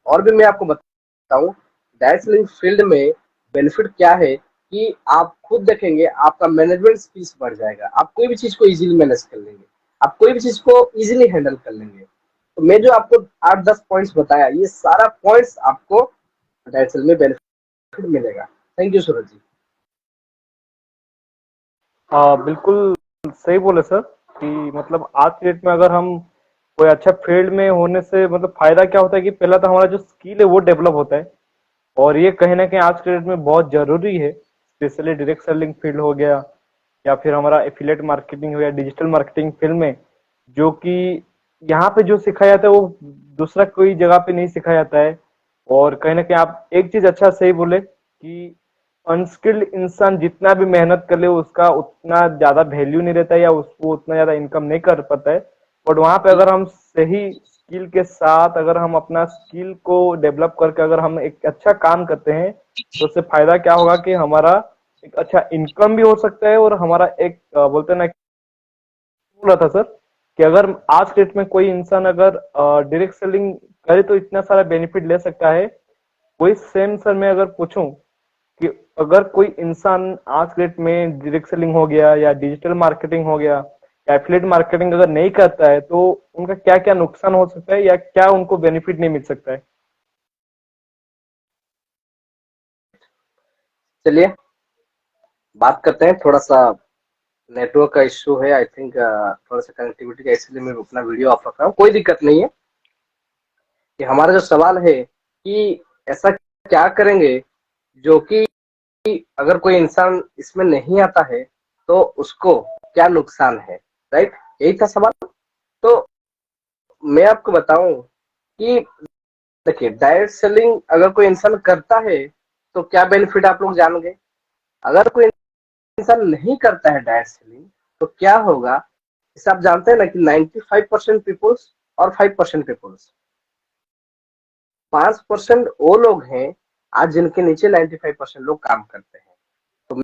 और भी मैं आपको बताऊं, डायरेक्ट सेलिंग फील्ड में बेनिफिट क्या है, कि आप खुद देखेंगे आपका मैनेजमेंट स्किल्स बढ़ जाएगा, आप कोई भी चीज को इजीली मैनेज कर लेंगे, आप कोई भी चीज को इजीली हैंडल कर लेंगे। तो मैं जो आपको 8-10 पॉइंट्स बताया, ये सारा पॉइंट्स आपको डायरेक्ट सेलिंग में बेनिफिट मिलेगा। थैंक यू सूरज जी।
बिल्कुल सही बोले सर कि मतलब आज के डेट में अगर हम कोई अच्छा फील्ड में होने से मतलब फायदा क्या होता है कि पहला तो हमारा जो स्किल है वो डेवलप होता है, और ये कहीं ना कहीं आज के डेट में बहुत जरूरी है। स्पेशली डायरेक्ट सेलिंग फील्ड हो गया या फिर हमारा एफिलिएट मार्केटिंग हो गया, डिजिटल मार्केटिंग फील्ड में, जो कि यहाँ पे जो सिखाया जाता है वो दूसरा कोई जगह पे नहीं सिखाया जाता है। और कहीं ना कहीं आप एक चीज अच्छा सही बोले कि अनस्किल्ड इंसान जितना भी मेहनत कर ले उसका उतना ज्यादा वैल्यू नहीं रहता है या उसको उतना ज्यादा इनकम नहीं कर पाता है। बट वहां पे अगर हम सही स्किल के साथ अगर हम अपना स्किल को डेवलप करके अगर हम एक अच्छा काम करते हैं तो उससे फायदा क्या होगा कि हमारा एक अच्छा इनकम भी हो सकता है और हमारा एक बोलते हैं ना, बोल रहा था सर कि अगर आज के डेट में कोई इंसान अगर डायरेक्ट सेलिंग करे तो इतना सारा बेनिफिट ले सकता है। वही सेम सर मैं अगर पूछूं कि अगर कोई इंसान आज के डेट में डायरेक्ट सेलिंग हो गया या डिजिटल मार्केटिंग हो गया या एफिलिएट मार्केटिंग अगर नहीं करता है तो उनका क्या क्या नुकसान हो सकता है या क्या उनको बेनिफिट नहीं मिल सकता है?
चलिए बात करते हैं। थोड़ा सा नेटवर्क का इश्यू है आई थिंक, थोड़ा सा कनेक्टिविटी का, इसलिए मैं अपना वीडियो ऑफ रख रहा हूँ। कोई दिक्कत नहीं है। कि हमारा जो सवाल है कि ऐसा क्या करेंगे जो कि अगर कोई इंसान इसमें नहीं आता है तो उसको क्या नुकसान है, राइट? यही था सवाल। तो मैं आपको बताऊं कि देखिए, डायरेक्ट सेलिंग अगर कोई इंसान करता है तो क्या बेनिफिट आप लोग जानेंगे। अगर कोई इंसान नहीं करता है डायरेक्ट सेलिंग तो क्या होगा, इसे आप जानते हैं ना कि 95% पीपुल्स और 5% पीपुल्स, 5% वो लोग हैं आज जिनके नीचे 95% लोग काम करते हैं। तो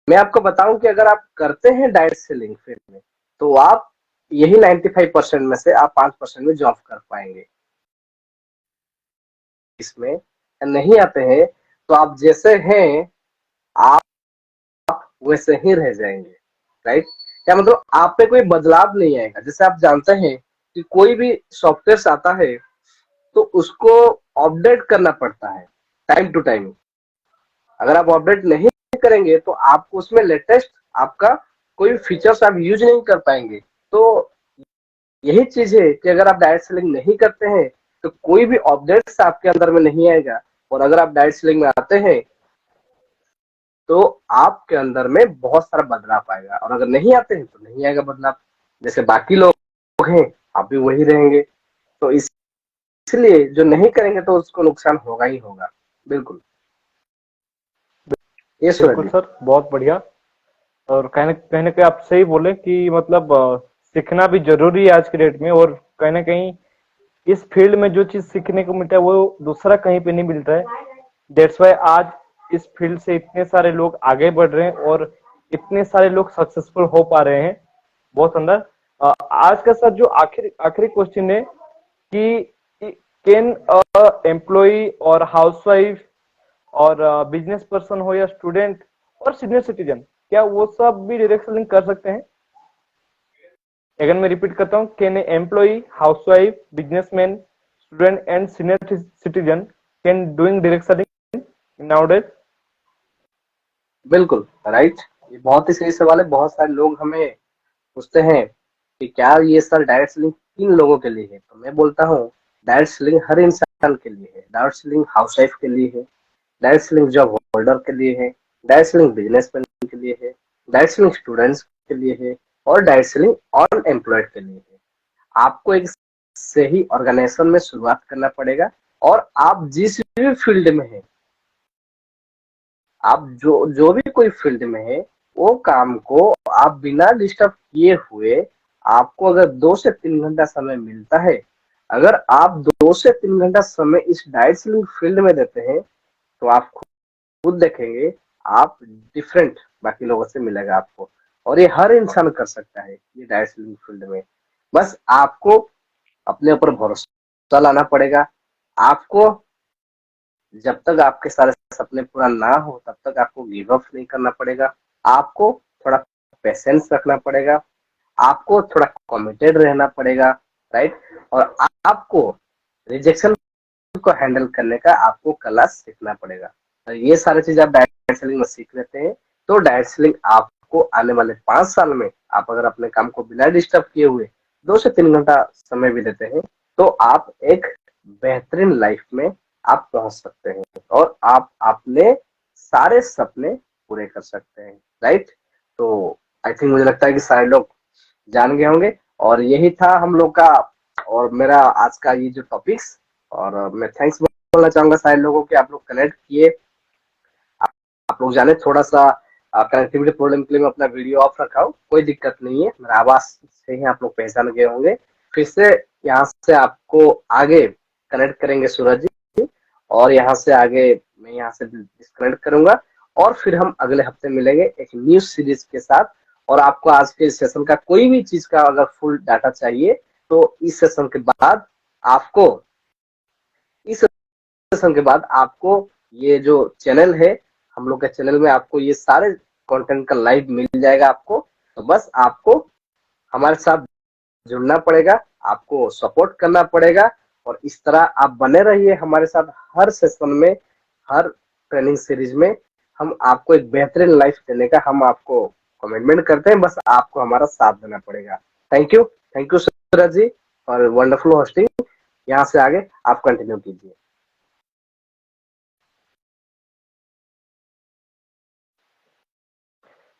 मैं आपको बताऊं कि अगर आप करते हैं डायरेक्ट सेलिंग फील्ड में तो आप यही 95% में से आप 5% में जॉब कर पाएंगे। इसमें नहीं आते हैं तो आप जैसे हैं आप वैसे ही रह जाएंगे, राइट? क्या मतलब आप पे कोई बदलाव नहीं आएगा। जैसे आप जानते हैं कि कोई भी सॉफ्टवेयर आता है तो उसको अपडेट करना पड़ता है टाइम टू टाइम। अगर आप अपडेट नहीं करेंगे तो आपको उसमें लेटेस्ट आपका कोई फीचर्स आप यूज नहीं कर पाएंगे। तो यही चीज है कि अगर आप डायरेक्ट सेलिंग नहीं करते हैं तो कोई भी अपडेट्स आपके अंदर में नहीं आएगा। और अगर आप डायरेक्ट सेलिंग में आते हैं तो आपके अंदर में बहुत सारा बदलाव आएगा, और अगर नहीं आते हैं तो नहीं आएगा बदलाव। जैसे बाकी लोग हैं आप भी वही रहेंगे। तो इसलिए जो नहीं करेंगे तो उसको नुकसान होगा ही होगा। बिल्कुल, ये सूरज
बिल्कुल
जी।
सर, बहुत बढ़िया। और कहीं ना कहीं आप सही बोले कि मतलब सीखना भी जरूरी है आज के डेट में। और कहीं ना कहीं इस फील्ड में जो चीज सीखने को मिलता है वो दूसरा कहीं पे नहीं मिलता है। दैट्स वाई आज इस फील्ड से इतने सारे लोग आगे बढ़ रहे हैं और इतने सारे लोग सक्सेसफुल हो पा रहे हैं। बहुत अंदर आज का सर जो आखिरी आखिरी क्वेश्चन है कि कैन एम्प्लॉय और हाउसवाइफ और बिजनेस पर्सन हो या स्टूडेंट और सीनियर सिटीजन, क्या वो सब भी डायरेक्ट सेलिंग कर सकते हैं? अगर मैं रिपीट करता हूँ, can employ, housewife, businessman, student and senior citizen can doing direct selling nowadays?
बिल्कुल राइट। ये बहुत ही सही सवाल है। बहुत सारे लोग हमें पूछते हैं कि क्या ये सर डायरेक्ट सेलिंग किन लोगों के लिए है। तो मैं बोलता हूँ डायरेक्ट सेलिंग हर इंसान के लिए है। डायरेक्ट सेलिंग हाउसवाइफ के लिए है, डायरेक्ट सेलिंग जॉब होल्डर के लिए है, डायरेक्ट सेलिंग बिजनेसमैन के लिए है, डायरेक्ट सेलिंग स्टूडेंट्स के लिए है, और डायरेक्ट सेलिंग अनएम्प्लॉयड के लिए है। आपको एक सही ऑर्गेनाइजेशन में शुरुआत करना पड़ेगा। और आप जिस भी फील्ड में हैं, आप जो जो भी कोई फील्ड में है, वो काम को आप बिना डिस्टर्ब किए हुए, आपको अगर 2 से 3 घंटा समय मिलता है, अगर आप 2 से 3 घंटा समय इस डायरेक्ट सेलिंग फील्ड में देते हैं तो आप खुद देखेंगे आप डिफरेंट बाकी लोगों से मिलेगा आपको। और ये हर इंसान कर सकता है ये डायरेक्ट सेलिंग फील्ड में। बस आपको अपने ऊपर भरोसा लाना पड़ेगा। आपको जब तक आपके सारे सपने पूरा ना हो तब तक आपको गिव अप नहीं करना पड़ेगा। आपको थोड़ा पेशेंस रखना पड़ेगा, आपको थोड़ा कमिटेड रहना पड़ेगा, राइट? और आपको रिजेक्शन को हैंडल करने का आपको कला सीखना पड़ेगा। और ये सारी चीज आप डायरेक्ट सेलिंग में सीख लेते हैं तो डायरेक्ट सेलिंग आपको आने वाले 5 साल में, आप अगर अपने काम को बिना डिस्टर्ब किए हुए 2 से 3 घंटा समय भी देते हैं तो आप एक बेहतरीन लाइफ में आप पहुंच सकते हैं और आप अपने सारे सपने पूरे कर सकते हैं, राइट। तो आई थिंक मुझे लगता है कि सारे लोग जान गए होंगे, और यही था हम लोग का और मेरा आज का ये जो टॉपिक्स। और मैं थैंक्स बोलना चाहूंगा सारे लोगों के, आप लोग कनेक्ट किए, आप लोग जाने थोड़ा सा कनेक्टिविटी प्रॉब्लम के लिए मैं अपना वीडियो ऑफ रखा हूँ, कोई दिक्कत नहीं है, मेरा आवाज से ही आप लोग पहचान गए होंगे। फिर से यहाँ से आपको आगे कनेक्ट करेंगे सूरज जी, और यहाँ से आगे मैं यहाँ से डिस्कनेक्ट करूंगा, और फिर हम अगले हफ्ते मिलेंगे एक न्यू सीरीज के साथ। और आपको आज के सेशन का कोई भी चीज का अगर फुल डाटा चाहिए तो इस सेशन के बाद आपको इस सेशन के बाद आपको ये जो चैनल है, हम लोग के चैनल में आपको ये सारे कंटेंट का लाइव मिल जाएगा आपको। तो बस आपको हमारे साथ जुड़ना पड़ेगा, आपको सपोर्ट करना पड़ेगा, और इस तरह आप बने रहिए हमारे साथ। हर सेशन में, हर ट्रेनिंग सीरीज में हम आपको एक बेहतरीन लाइफ देने का हम आपको कमिटमेंट करते हैं, बस आपको हमारा साथ देना पड़ेगा। Thank you Suraj ji for wonderful hosting. यहाँ से आगे आप कंटिन्यू कीजिए।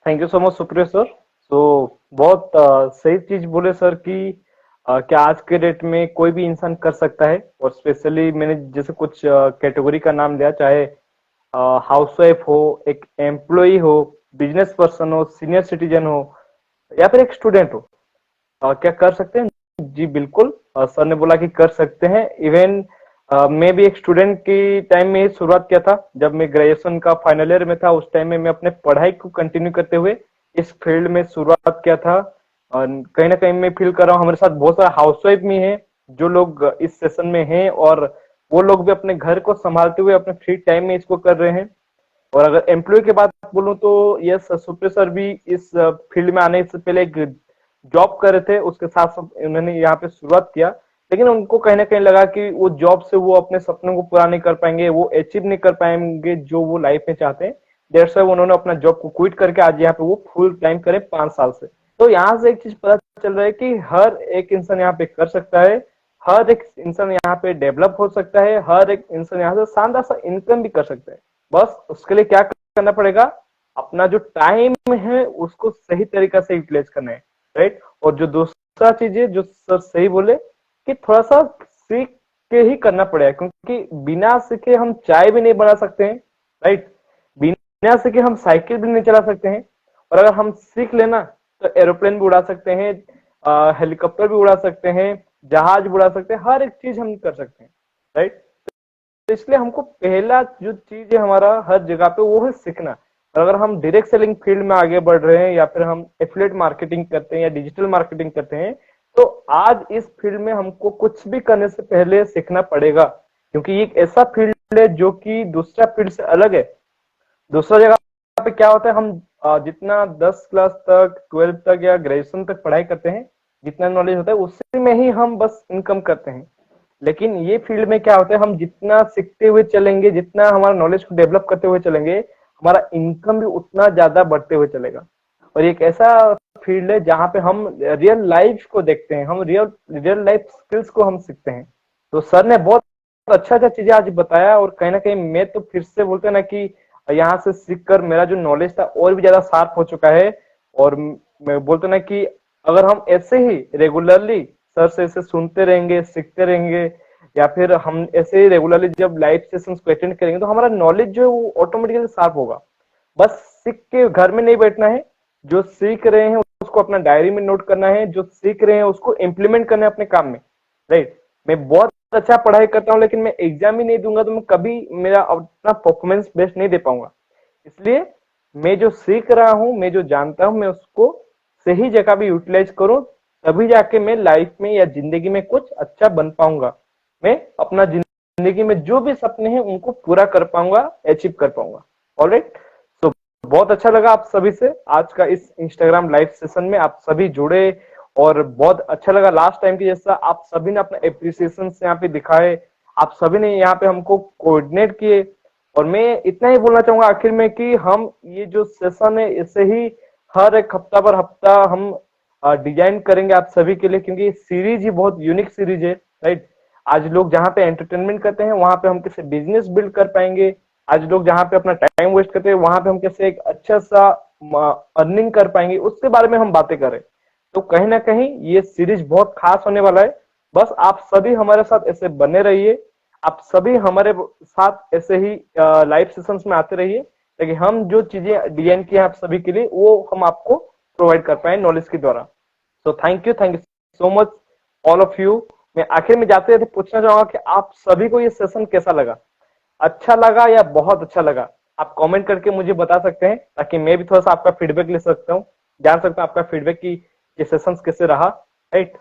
Thank you so much Supriya sir. तो बहुत सही चीज बोले सर कि क्या आज के डेट में कोई भी इंसान कर सकता है, और स्पेशली मैंने जैसे कुछ कैटेगरी का नाम लिया, चाहे हाउसवाइफ हो, एक एम्प्लॉय हो, बिजनेस पर्सन हो, सीनियर सिटीजन हो, या फिर एक स्टूडेंट हो, क्या कर सकते हैं? जी बिल्कुल, सर ने बोला कि कर सकते हैं। इवन मैं भी एक स्टूडेंट की टाइम में ही शुरुआत किया था, जब मैं ग्रेजुएशन का फाइनल ईयर में था। उस टाइम में मैं अपने पढ़ाई को कंटिन्यू करते हुए इस फील्ड में शुरुआत किया था। और कहीं ना कहीं मैं फील कर रहा हूँ हमारे साथ बहुत सारे हाउसवाइफ भी हैं जो लोग इस सेशन में हैं, और वो लोग भी अपने घर को संभालते हुए अपने फ्री टाइम में इसको कर रहे हैं। और अगर एम्प्लॉय की बात बोलूं तो यस, सुप्रिय सर भी इस फील्ड में आने से पहले एक जॉब कर रहे थे, उसके साथ साथ उन्होंने यहाँ पे शुरुआत किया। लेकिन उनको कहीं ना कहीं लगा कि वो जॉब से वो अपने सपनों को पूरा नहीं कर पाएंगे, वो अचीव नहीं कर पाएंगे जो वो लाइफ में चाहते हैं। दैट्स व्हाई उन्होंने अपना जॉब को क्विट करके आज यहाँ पे वो फुल टाइम करे 5 साल से। तो यहाँ से एक चीज पता चल रहा है कि हर एक इंसान यहाँ पे कर सकता है, हर एक इंसान यहाँ पे डेवलप हो सकता है, हर एक इंसान यहाँ से शानदार सा इनकम भी कर सकता है। बस उसके लिए क्या करना पड़ेगा? अपना जो टाइम है उसको सही तरीका से यूटिलाइज करना है, राइट। और जो दूसरा चीज है जो सर सही बोले कि थोड़ा सा सीख के ही करना पड़ेगा, क्योंकि बिना सीखे हम चाय भी नहीं बना सकते हैं, राइट। बिना सीखे हम साइकिल भी नहीं चला सकते हैं, और अगर हम सीख लेना तो एरोप्लेन भी उड़ा सकते हैं, हेलीकॉप्टर भी उड़ा सकते हैं, जहाज भी उड़ा सकते हैं, हर एक चीज हम कर सकते हैं, राइट। तो इसलिए हमको पहला जो चीज है हमारा हर जगह पे वो है सीखना। और अगर हम डायरेक्ट सेलिंग फील्ड में आगे बढ़ रहे हैं, या फिर हम एफिलिएट मार्केटिंग करते हैं या डिजिटल मार्केटिंग करते हैं, तो आज इस फील्ड में हमको कुछ भी करने से पहले सीखना पड़ेगा, क्योंकि ये एक ऐसा फील्ड है जो कि दूसरा फील्ड से अलग है। दूसरा जगह पे क्या होता है, हम जितना 10 क्लास तक, 12 तक या ग्रेजुएशन तक पढ़ाई करते हैं, जितना नॉलेज होता है उसी में ही हम बस इनकम करते हैं। लेकिन ये फील्ड में क्या होता है, हम जितना सीखते हुए चलेंगे, जितना हमारा नॉलेज को डेवलप करते हुए चलेंगे, हमारा इनकम भी उतना ज्यादा बढ़ते हुए चलेगा। और एक ऐसा फील्ड है जहाँ पे हम रियल लाइफ को देखते हैं, हम रियल रियल लाइफ स्किल्स को हम सीखते हैं। तो सर ने बहुत अच्छा अच्छा चीजें आज बताया, और कहीं ना कहीं मैं तो फिर से बोलते ना कि यहाँ से सीखकर मेरा जो नॉलेज था और भी ज्यादा शार्प हो चुका है। और मैं बोलते ना कि अगर हम ऐसे ही रेगुलरली सर से ऐसे सुनते रहेंगे, सीखते रहेंगे, या फिर हम ऐसे ही रेगुलरली जब लाइव सेशंस को अटेंड करेंगे, तो हमारा नॉलेज जो है वो ऑटोमेटिकली शार्प होगा। बस सीख के घर में नहीं बैठना है, जो सीख रहे हैं उसको अपना डायरी में नोट करना है, जो सीख रहे हैं उसको इम्प्लीमेंट करना है अपने काम में, राइट। मैं बहुत अच्छा पढ़ाई करता हूँ लेकिन मैं एग्जाम ही नहीं दूंगा तो मैं कभी मेरा अपना परफॉर्मेंस बेस्ट नहीं दे पाऊंगा। इसलिए मैं जो सीख रहा हूँ, मैं जो जानता हूँ, मैं उसको सही जगह भी यूटिलाइज करूँ, तभी जाके मैं लाइफ में या जिंदगी में कुछ अच्छा बन पाऊंगा। मैं अपना जिंदगी में जो भी सपने हैं उनको पूरा कर पाऊंगा, अचीव कर पाऊंगा। ऑलराइट। तो बहुत अच्छा लगा आप सभी से आज का इस इंस्टाग्राम लाइव सेशन में आप सभी जुड़े, और बहुत अच्छा लगा लास्ट टाइम की जैसा आप सभी ने अपना एप्रिसिएशन यहाँ पे दिखाए, आप सभी ने यहाँ पे हमको कोऑर्डिनेट किए। और मैं इतना ही बोलना चाहूंगा आखिर में कि हम ये जो सेशन है इसे ही हर एक हफ्ता पर हफ्ता हम डिजाइन करेंगे आप सभी के लिए, क्योंकि सीरीज ही बहुत यूनिक सीरीज है, राइट। आज लोग जहाँ पे एंटरटेनमेंट करते हैं वहां पे हम किसी बिजनेस बिल्ड कर पाएंगे, आज लोग जहाँ पे अपना टाइम वेस्ट करते हैं वहां पे हम कैसे एक अच्छा सा अर्निंग कर पाएंगे उसके बारे में हम बातें करें। तो कहीं ना कहीं ये सीरीज बहुत खास होने वाला है। बस आप सभी हमारे साथ ऐसे बने रहिए, आप सभी हमारे साथ ऐसे ही लाइव सेशंस में आते रहिए, ताकि हम जो चीजें डिजाइन की हैं आप सभी के लिए वो हम आपको प्रोवाइड कर पाए नॉलेज के द्वारा। So thank you so much all of you. मैं आखिर में जाते थे पूछना चाहूंगा कि आप सभी को ये सेशन कैसा लगा, अच्छा लगा या बहुत अच्छा लगा? आप कमेंट करके मुझे बता सकते हैं, ताकि मैं भी थोड़ा सा आपका फीडबैक ले सकता हूँ, जान सकता हूँ आपका फीडबैक की ये सेशंस कैसे रहा, राइट?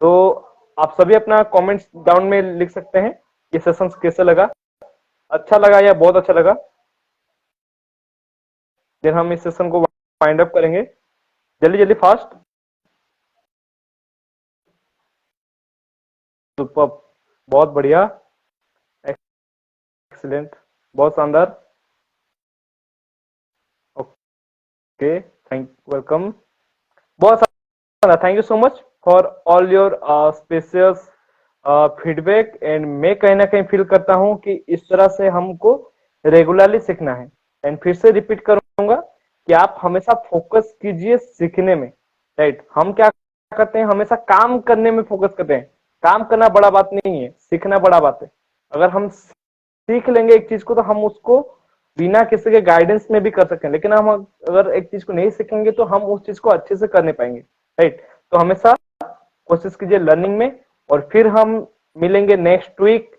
तो आप सभी अपना कमेंट्स डाउन में लिख सकते हैं ये सेशंस कैसे लगा, अच्छा लगा या बहुत अच्छा लगा। फिर हम इस सेशन को वाइंड अप करेंगे जल्दी जल्दी फास्ट। सुपर, बहुत बढ़िया, एक्सीलेंट, बहुत शानदार। ओके, थैंक वेलकम, बहुत शानदार। Thank you so much for all your spacious feedback. And मैं कहीं ना कहीं फील करता हूं कि इस तरह से हमको रेगुलरली सीखना है। एंड फिर से रिपीट करूंगा कि आप हमेशा फोकस कीजिए सीखने में, राइट? हम क्या करते हैं, हमेशा काम करने में फोकस करते हैं। काम करना बड़ा बात नहीं है, सीखना बड़ा बात है। अगर हम सीख लेंगे एक चीज को तो हम उसको बिना किसी के गाइडेंस में भी कर सकते हैं, लेकिन हम अगर एक चीज को नहीं सीखेंगे तो हम उस चीज को अच्छे से कर नहीं पाएंगे, राइट? तो हमेशा कोशिश कीजिए लर्निंग में। और फिर हम मिलेंगे नेक्स्ट वीक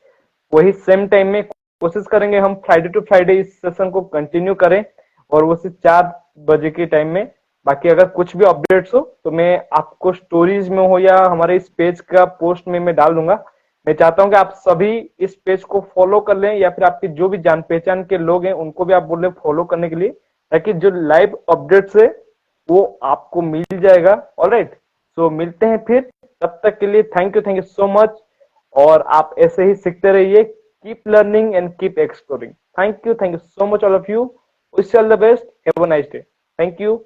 वही सेम टाइम में। कोशिश करेंगे हम फ्राइडे टू फ्राइडे इस सेशन को कंटिन्यू करें, और उसी 4 बजे के टाइम में। बाकी अगर कुछ भी अपडेट्स हो तो मैं आपको स्टोरीज में हो या हमारे इस पेज का पोस्ट में मैं डाल दूंगा। मैं चाहता हूं कि आप सभी इस पेज को फॉलो कर लें, या फिर आपके जो भी जान पहचान के लोग हैं उनको भी आप बोल रहे फॉलो करने के लिए, ताकि जो लाइव अपडेट्स है वो आपको मिल जाएगा। ऑलराइट, सो मिलते हैं फिर, तब तक के लिए थैंक यू सो मच। और आप ऐसे ही सीखते रहिए, keep learning and keep exploring. Thank you so much all of you. Wish you all the best, have a nice day. Thank you.